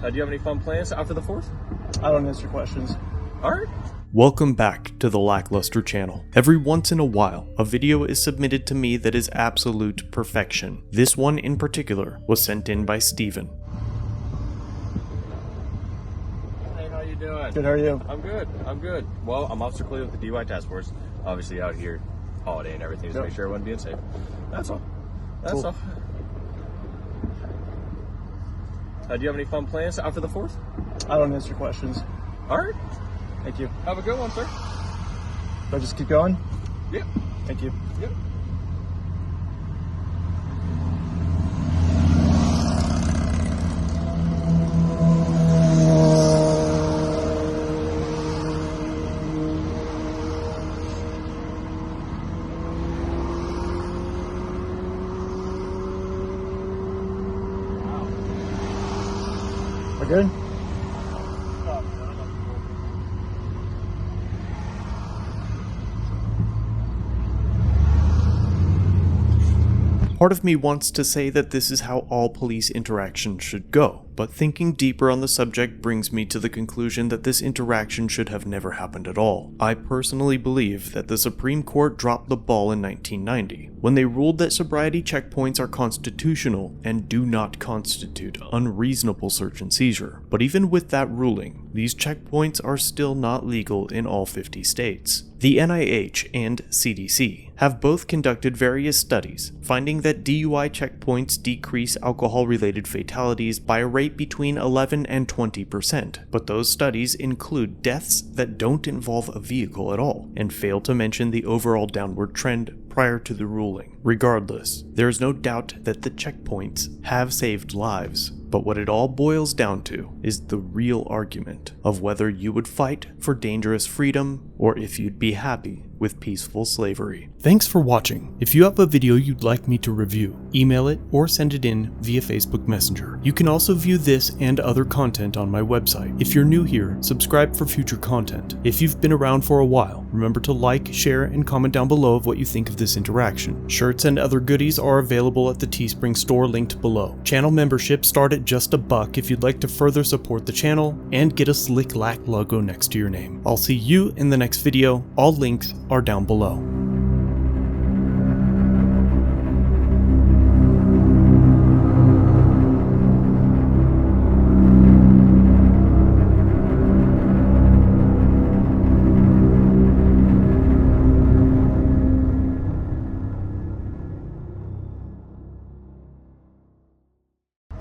Do you have any fun plans after the 4th? I don't answer questions. Alright. Welcome back to the Lackluster channel. Every once in a while, a video is submitted to me that is absolute perfection. This one in particular was sent in by Steven. Hey, how you doing? Good, how are you? I'm good. Well, I'm Officer Cleo with the DUI Task Force. Obviously out here, holiday and everything, to make sure everyone being safe. That's all. That's all. Do you have any fun plans after the 4th? I don't answer questions. Alright. Thank you. Have a good one, sir. Do I just keep going? Yep. Thank you. Yep. We're good? Part of me wants to say that this is how all police interaction should go, but thinking deeper on the subject brings me to the conclusion that this interaction should have never happened at all. I personally believe that the Supreme Court dropped the ball in 1990, when they ruled that sobriety checkpoints are constitutional and do not constitute unreasonable search and seizure. But even with that ruling, these checkpoints are still not legal in all 50 states. The NIH and CDC have both conducted various studies, finding that DUI checkpoints decrease alcohol-related fatalities by a rate between 11 and 20%, but those studies include deaths that don't involve a vehicle at all, and fail to mention the overall downward trend prior to the ruling. Regardless, there is no doubt that the checkpoints have saved lives, but what it all boils down to is the real argument of whether you would fight for dangerous freedom or if you'd be happy with peaceful slavery. Thanks for watching. If you have a video you'd like me to review, email it or send it in via Facebook Messenger. You can also view this and other content on my website. If you're new here, subscribe for future content. If you've been around for a while, remember to like, share, and comment down below of what you think of this interaction. Shirts and other goodies are available at the Teespring store linked below. Channel memberships start at just $1 if you'd like to further support the channel and get a slick lack logo next to your name. I'll see you in the next video. All links are down below.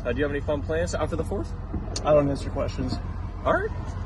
Do you have any fun plans after the 4th? I don't answer questions. Alright.